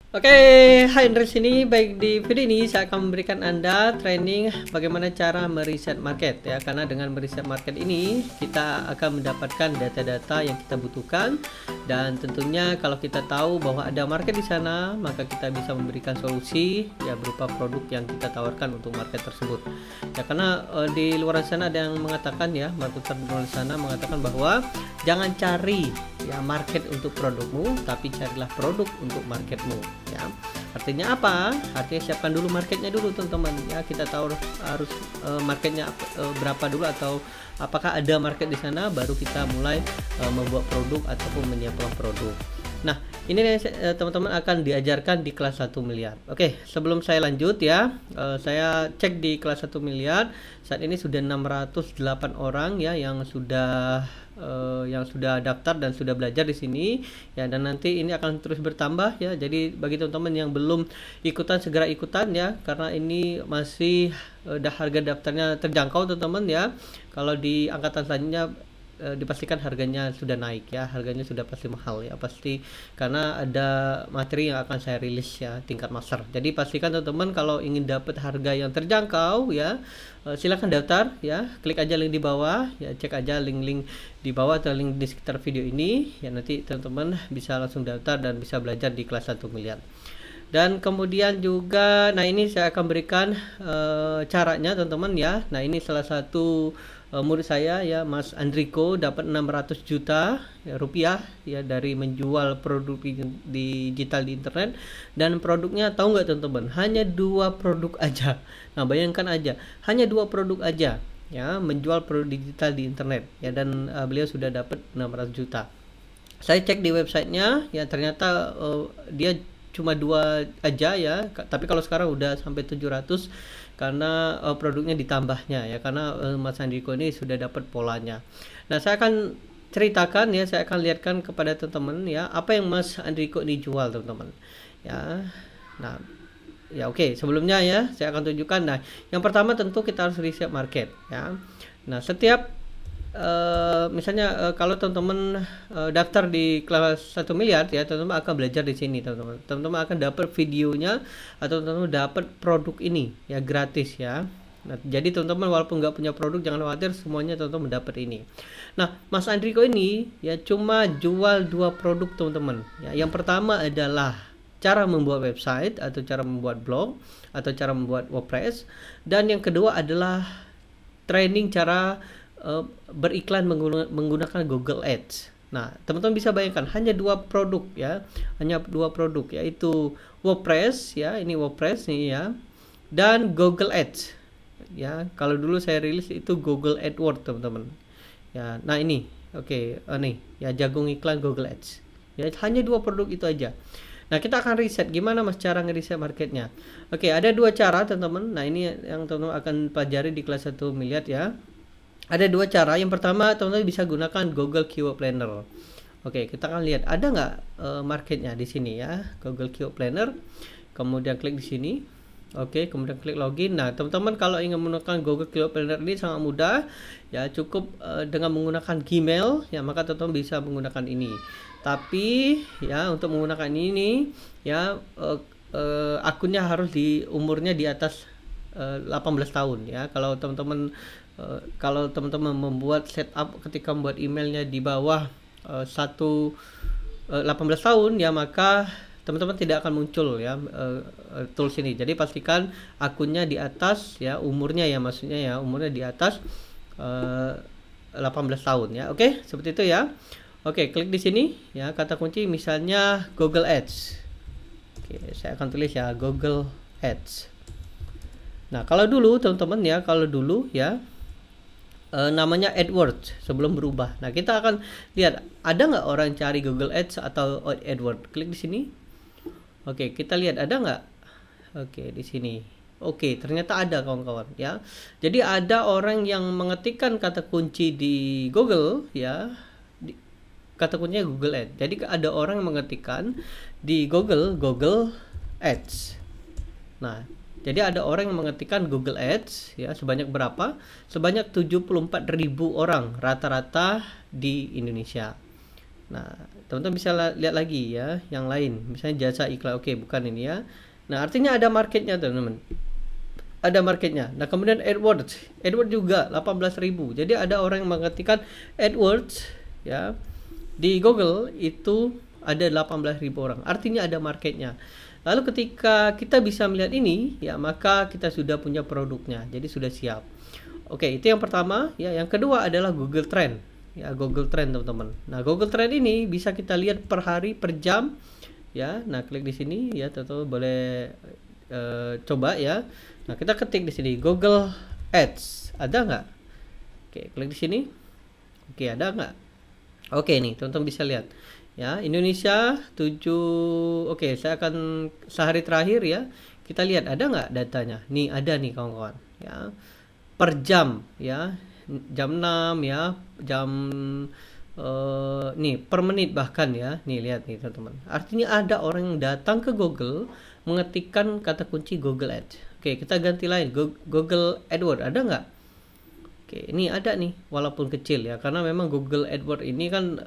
Oke, hai Indra sini. Baik, di video ini saya akan memberikan Anda training bagaimana cara meriset market ya. Karena dengan meriset market ini kita akan mendapatkan data-data yang kita butuhkan, dan tentunya kalau kita tahu bahwa ada market di sana, maka kita bisa memberikan solusi ya berupa produk yang kita tawarkan untuk market tersebut. Ya, karena di luar sana ada yang mengatakan ya, marketer di luar sana mengatakan bahwa jangan cari ya market untuk produkmu, tapi carilah produk untuk marketmu ya. Artinya apa? Artinya siapkan dulu marketnya dulu teman-teman ya. Kita tahu harus marketnya berapa dulu, atau apakah ada market di sana, baru kita mulai membuat produk ataupun menyiapkan produk. Nah, ini teman-teman akan diajarkan di kelas 1 miliar. Oke, sebelum saya lanjut ya, saya cek di kelas 1 miliar. Saat ini sudah 608 orang ya yang sudah daftar dan sudah belajar di sini ya, dan nanti ini akan terus bertambah ya. Jadi bagi teman-teman yang belum ikutan, segera ikutan ya, karena ini masih harga daftarnya terjangkau teman-teman ya. Kalau di angkatan selanjutnya dipastikan harganya sudah naik ya, harganya sudah pasti mahal ya, pasti, karena ada materi yang akan saya rilis ya tingkat master. Jadi pastikan teman-teman kalau ingin dapat harga yang terjangkau ya, silahkan daftar ya, klik aja link di bawah ya, cek aja link-link di bawah atau link di sekitar video ini ya, nanti teman-teman bisa langsung daftar dan bisa belajar di kelas 1 miliar. Dan kemudian juga, nah ini saya akan berikan caranya teman-teman ya. Nah ini salah satu murid saya ya, Mas Andriko, dapat 600 juta ya, rupiah ya dari menjual produk digital di internet. Dan produknya tahu nggak teman-teman, hanya 2 produk aja. Nah bayangkan aja, hanya 2 produk aja ya, menjual produk digital di internet ya, dan beliau sudah dapat 600 juta. Saya cek di websitenya ya, ternyata dia cuma 2 aja ya, tapi kalau sekarang udah sampai 700 karena produknya ditambahnya ya, karena Mas Andriko ini sudah dapat polanya. Nah saya akan ceritakan ya, saya akan lihatkan kepada teman-teman ya apa yang Mas Andriko ini jual teman-teman ya. Nah ya oke, sebelumnya ya saya akan tunjukkan. Nah yang pertama tentu kita harus riset market ya. Nah setiap misalnya kalau teman-teman daftar di kelas 1 miliar ya, teman-teman akan belajar di sini teman-teman. Teman-teman akan dapat videonya, atau teman-teman dapat produk ini ya gratis ya. Nah, jadi teman-teman walaupun nggak punya produk, jangan khawatir, semuanya teman-teman dapat ini. Nah, Mas Andriko ini ya cuma jual 2 produk teman-teman ya. Yang pertama adalah cara membuat website, atau cara membuat blog, atau cara membuat WordPress. Dan yang kedua adalah training cara beriklan menggunakan Google Ads. Nah, teman-teman bisa bayangkan hanya 2 produk ya, hanya 2 produk, yaitu WordPress ya, ini WordPress nih ya, dan Google Ads ya. Kalau dulu saya rilis itu Google AdWords teman-teman ya. Nah ini oke, nih ya, jagung iklan Google Ads ya, hanya 2 produk itu aja. Nah kita akan riset gimana Mas cara ngeriset marketnya. Oke, ada 2 cara teman-teman. Nah ini yang teman-teman akan pelajari di kelas 1 miliar ya. Ada 2 cara. Yang pertama, teman-teman bisa gunakan Google Keyword Planner. Oke, kita akan lihat ada nggak marketnya di sini ya, Google Keyword Planner. Kemudian klik di sini. Oke, kemudian klik login. Nah, teman-teman kalau ingin menggunakan Google Keyword Planner ini sangat mudah ya, cukup dengan menggunakan Gmail ya, maka teman-teman bisa menggunakan ini. Tapi ya untuk menggunakan ini ya, akunnya harus umurnya di atas 18 tahun ya. Kalau teman-teman membuat setup ketika membuat emailnya di bawah 18 tahun ya, maka teman-teman tidak akan muncul ya tools ini. Jadi pastikan akunnya di atas ya, umurnya ya, maksudnya ya umurnya di atas 18 tahun ya. Oke, seperti itu ya. Oke, klik di sini ya, kata kunci misalnya Google Ads. Oke, saya akan tulis ya Google Ads. Nah, kalau dulu teman-teman ya, namanya AdWords sebelum berubah. Nah, kita akan lihat ada nggak orang cari Google Ads atau AdWords. Klik di sini. Oke, kita lihat ada nggak. Oke, di sini. Oke, ternyata ada kawan-kawan ya. Jadi ada orang yang mengetikkan kata kunci di Google ya, kata kuncinya Google Ads. Jadi ada orang yang mengetikkan di Google Ads. Nah, jadi ada orang yang mengetikkan Google Ads ya, sebanyak berapa? Sebanyak 74.000 orang rata-rata di Indonesia. Nah, teman-teman bisa lihat lagi ya, yang lain. Misalnya jasa iklan. Oke, bukan ini ya. Nah, artinya ada marketnya, teman-teman. Ada marketnya. Nah, kemudian AdWords juga 18.000. Jadi ada orang yang mengetikkan AdWords ya di Google itu ada 18.000 orang. Artinya ada marketnya. Lalu ketika kita bisa melihat ini, ya maka kita sudah punya produknya. Jadi sudah siap. Oke, itu yang pertama. Ya, yang kedua adalah Google Trend. Ya, Google Trend, teman-teman. Nah, Google Trend ini bisa kita lihat per hari, per jam. Ya, nah klik di sini ya, teman-teman boleh coba ya. Nah, kita ketik di sini Google Ads. Ada nggak? Oke, klik di sini. Oke, ada nggak? Oke, nih teman-teman bisa lihat. Ya, Indonesia 7. Oke, saya akan sehari terakhir ya. Kita lihat ada nggak datanya. Nih ada nih kawan-kawan ya. Per jam ya. Jam 6 ya. Jam nih per menit bahkan ya. Nih lihat nih teman-teman. Artinya ada orang yang datang ke Google mengetikkan kata kunci Google Ads. Oke, kita ganti lain. Google AdWords ada nggak? Oke, ini ada nih, walaupun kecil ya, karena memang Google AdWords ini kan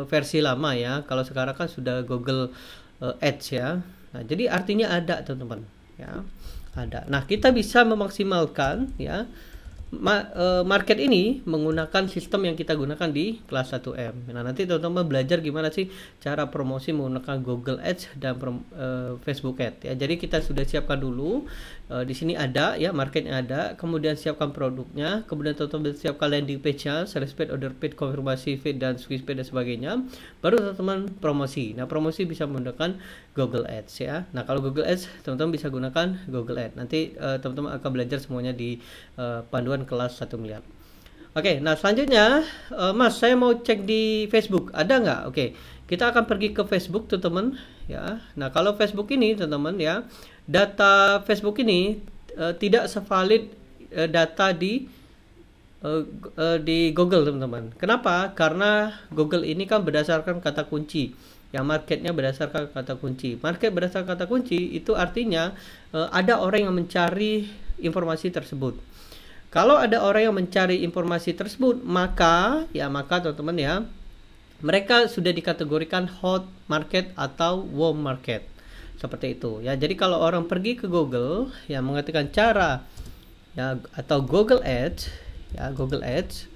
versi lama ya. Kalau sekarang kan sudah Google Ads ya. Nah, jadi artinya ada, teman-teman. Ya, ada. Nah, kita bisa memaksimalkan ya market ini menggunakan sistem yang kita gunakan di kelas 1M. Nah, nanti teman-teman belajar gimana sih cara promosi menggunakan Google Ads dan Facebook Ads ya. Jadi kita sudah siapkan dulu di sini ada ya, marketnya ada, kemudian siapkan produknya, kemudian teman-teman siapkan landing page-nya, sales page, order page, konfirmasi feed dan squeeze page dan sebagainya. Baru teman-teman promosi. Nah, promosi bisa menggunakan Google Ads ya. Nah, kalau Google Ads teman-teman bisa gunakan Google Ads. Nanti teman-teman akan belajar semuanya di panduan kelas 1 miliar. Oke, nah selanjutnya Mas, saya mau cek di Facebook, ada nggak? Oke, kita akan pergi ke Facebook teman-teman ya. Nah, kalau Facebook ini teman-teman ya, data Facebook ini tidak sevalid data di Google teman-teman. Kenapa? Karena Google ini kan berdasarkan kata kunci. Yang marketnya berdasarkan kata kunci. Market berdasarkan kata kunci itu artinya ada orang yang mencari informasi tersebut. Kalau ada orang yang mencari informasi tersebut, maka teman-teman ya, mereka sudah dikategorikan hot market atau warm market. Seperti itu ya. Jadi kalau orang pergi ke Google yang mengetikkan cara ya atau Google Ads ya, Google Ads,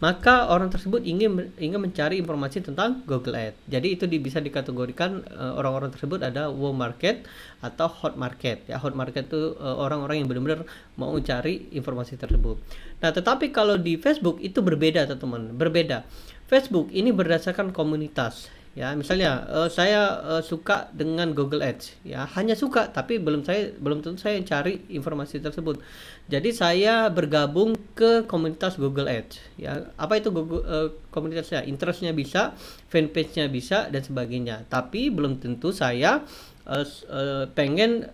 maka orang tersebut ingin mencari informasi tentang Google Ads. Jadi itu bisa dikategorikan orang-orang tersebut ada warm market atau hot market. Ya, hot market itu orang-orang yang benar-benar mau cari informasi tersebut. Nah, tetapi kalau di Facebook itu berbeda, teman-teman. Berbeda. Facebook ini berdasarkan komunitas. Ya, misalnya saya suka dengan Google Ads, ya hanya suka, tapi belum tentu saya cari informasi tersebut. Jadi saya bergabung ke komunitas Google Ads. Ya, apa itu komunitasnya? Interestnya bisa, fanpage-nya bisa dan sebagainya. Tapi belum tentu saya pengen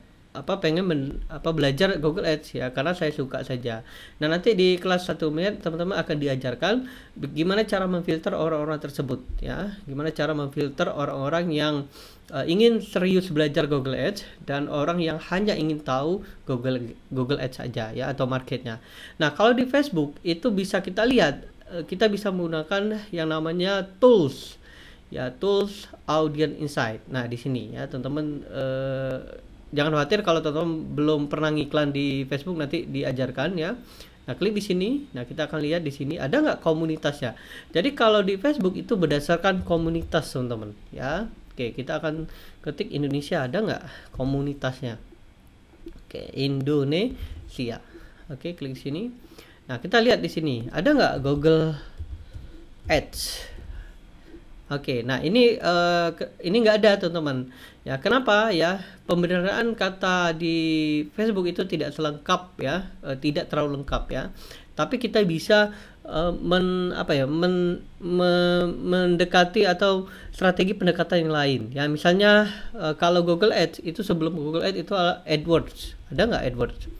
belajar Google Ads ya, karena saya suka saja. Nah, nanti di kelas 1 menit teman-teman akan diajarkan bagaimana cara memfilter orang-orang tersebut ya. Gimana cara memfilter orang-orang yang ingin serius belajar Google Ads dan orang yang hanya ingin tahu Google Ads saja ya, atau marketnya. Nah, kalau di Facebook itu bisa kita lihat, kita bisa menggunakan yang namanya tools ya, tools audience insight. Nah, di sini ya teman-teman jangan khawatir kalau teman-teman belum pernah ngiklan di Facebook, nanti diajarkan ya. Nah, klik di sini. Nah, kita akan lihat di sini ada nggak komunitasnya. Jadi kalau di Facebook itu berdasarkan komunitas, teman-teman ya. Oke, kita akan ketik Indonesia, ada nggak komunitasnya. Oke, Indonesia. Oke, klik di sini. Nah, kita lihat di sini ada nggak Google Ads. Oke, nah ini nggak ada, teman-teman. Ya, kenapa ya? Pembenaran kata di Facebook itu tidak selengkap ya, tidak terlalu lengkap ya. Tapi kita bisa mendekati atau strategi pendekatan yang lain. Ya, misalnya kalau Google Ads itu, sebelum Google Ads itu AdWords. Ada nggak AdWords?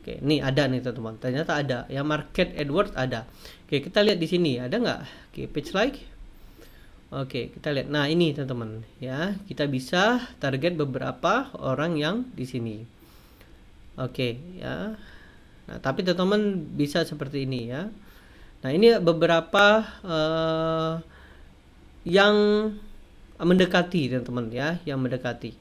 Oke, ini ada nih teman-teman. Ternyata ada. Ya, market AdWords ada. Oke, kita lihat di sini ada nggak? Oke, page like. Oke, kita lihat. Nah, ini teman-teman ya, kita bisa target beberapa orang yang di sini. Oke ya. Nah, tapi teman-teman bisa seperti ini ya. Nah, ini beberapa yang mendekati teman-teman ya, yang mendekati.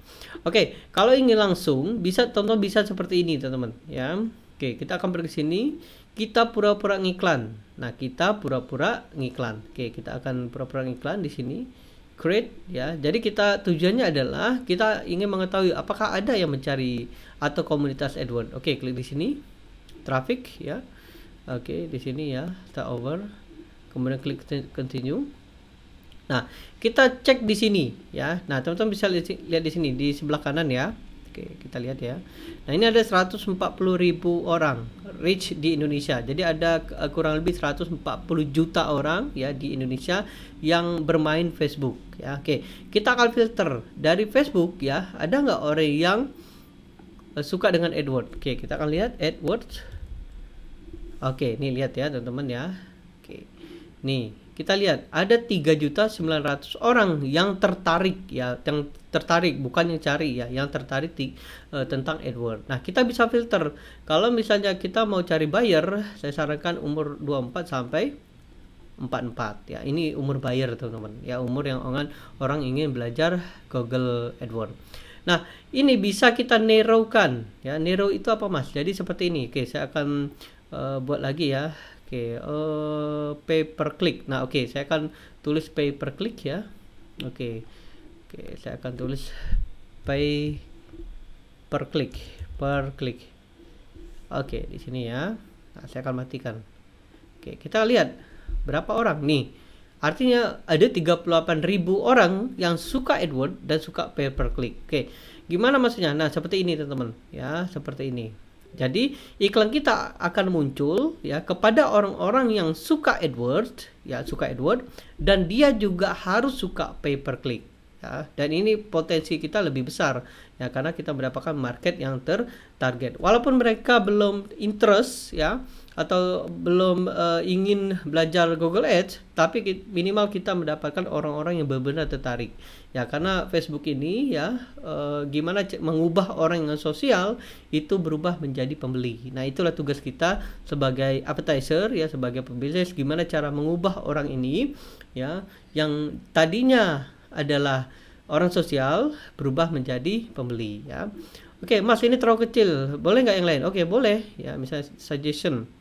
Oke, kalau ingin langsung bisa teman-teman bisa seperti ini teman-teman ya. Oke, kita akan pergi sini, kita pura-pura ngiklan. Nah, kita pura-pura ngiklan. Oke, kita akan pura-pura ngiklan di sini. Create ya. Jadi kita tujuannya adalah kita ingin mengetahui apakah ada yang mencari atau komunitas AdWords. Oke, klik di sini. Traffic ya. Oke, di sini ya, start over. Kemudian klik continue. Nah, kita cek di sini ya. Nah, teman-teman bisa lihat di sini di sebelah kanan ya. Oke, kita lihat ya. Nah, ini ada 140.000 orang reach di Indonesia. Jadi ada kurang lebih 140 juta orang ya di Indonesia yang bermain Facebook ya. Oke, kita akan filter dari Facebook ya. Ada nggak orang yang suka dengan AdWords? Oke, kita akan lihat AdWords. Oke, ini lihat ya teman-teman ya. Oke, nih kita lihat ada 3.900.000 orang yang tertarik ya, yang tertarik bukan yang cari ya, yang tertarik tentang AdWords. Nah, kita bisa filter. Kalau misalnya kita mau cari buyer, saya sarankan umur 24 sampai 44 ya. Ini umur buyer teman-teman ya, umur yang orang ingin belajar Google AdWords. Nah, ini bisa kita narrowkan ya. Narrow itu apa Mas? Jadi seperti ini. Oke, saya akan buat lagi ya. Oke, pay per click. Nah, oke, saya akan tulis pay per click ya. Oke, saya akan tulis pay per click, Oke, di sini ya. Nah, saya akan matikan. Oke, kita lihat berapa orang nih. Artinya ada 38.000 orang yang suka AdWords dan suka pay per click. Oke, gimana maksudnya? Nah, seperti ini teman-teman ya, seperti ini. Jadi iklan kita akan muncul ya kepada orang-orang yang suka AdWords ya, suka AdWords, dan dia juga harus suka pay per click ya. Dan ini potensi kita lebih besar ya, karena kita mendapatkan market yang tertarget. Walaupun mereka belum interest ya, atau belum ingin belajar Google Ads, tapi minimal kita mendapatkan orang-orang yang benar-benar tertarik ya, karena Facebook ini ya gimana mengubah orang yang sosial itu berubah menjadi pembeli. Nah, itulah tugas kita sebagai advertiser ya, sebagai pembisnis, gimana cara mengubah orang ini ya, yang tadinya adalah orang sosial berubah menjadi pembeli ya. Oke, Mas, ini terlalu kecil, boleh nggak yang lain? Oke, boleh ya, misalnya suggestion.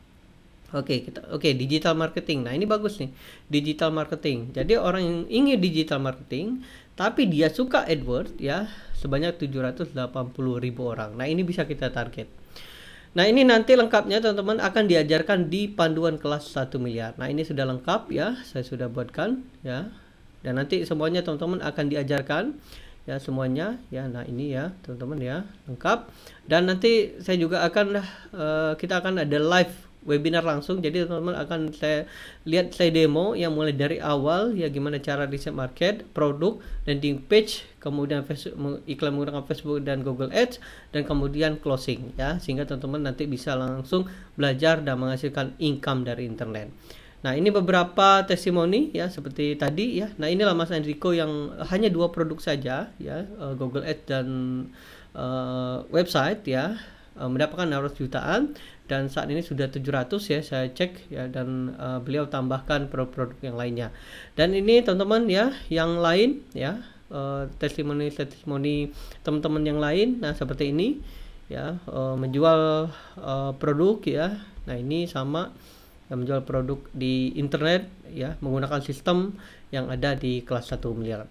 Oke, digital marketing. Nah, ini bagus nih, digital marketing. Jadi orang yang ingin digital marketing tapi dia suka AdWords ya, sebanyak 780.000 orang. Nah, ini bisa kita target. Nah, ini nanti lengkapnya teman-teman akan diajarkan di panduan kelas 1 miliar. Nah, ini sudah lengkap ya, saya sudah buatkan ya. Dan nanti semuanya teman-teman akan diajarkan ya, semuanya ya. Nah, ini ya teman-teman ya, lengkap. Dan nanti saya juga akan kita akan ada live webinar langsung. Jadi teman-teman akan saya demo yang mulai dari awal ya, gimana cara riset market, produk, landing page, kemudian iklan menggunakan Facebook dan Google Ads, dan kemudian closing ya, sehingga teman-teman nanti bisa langsung belajar dan menghasilkan income dari internet. Nah, ini beberapa testimoni ya, seperti tadi ya. Nah, inilah Mas Enrico yang hanya 2 produk saja ya, Google Ads dan website ya, mendapatkan 600 jutaan, dan saat ini sudah 700 ya, saya cek ya, dan beliau tambahkan produk-produk yang lainnya. Dan ini teman-teman ya, yang lain ya, testimoni teman-teman yang lain. Nah, seperti ini ya, menjual produk ya. Nah, ini sama, menjual produk di internet ya, menggunakan sistem yang ada di kelas 1 miliar.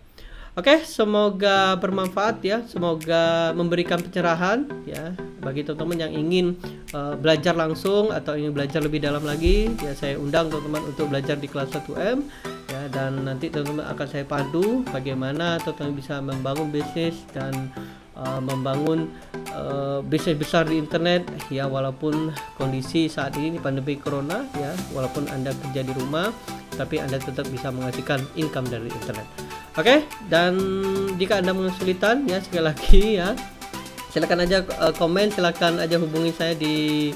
Oke, semoga bermanfaat ya, semoga memberikan pencerahan ya bagi teman-teman yang ingin belajar langsung atau ingin belajar lebih dalam lagi ya. Saya undang teman-teman untuk belajar di kelas 1M ya, dan nanti teman-teman akan saya pandu bagaimana teman-teman bisa membangun bisnis dan membangun bisnis besar di internet ya, walaupun kondisi saat ini pandemi corona ya, walaupun Anda kerja di rumah tapi Anda tetap bisa menghasilkan income dari internet. Oke, dan jika Anda kesulitan ya, sekali lagi ya, silakan aja komen, silakan aja hubungi saya di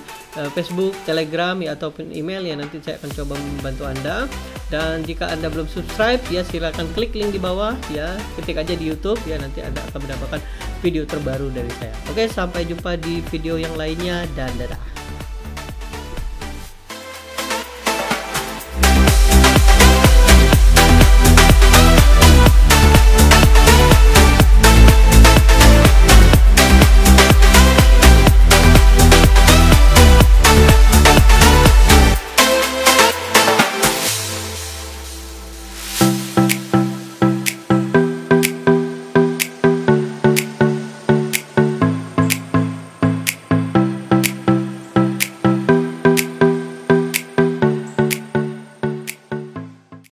Facebook, Telegram ya, ataupun email ya, nanti saya akan coba membantu Anda. Dan jika Anda belum subscribe ya, silakan klik link di bawah ya, ketik aja di YouTube ya, nanti Anda akan mendapatkan video terbaru dari saya. Oke, sampai jumpa di video yang lainnya dan dadah.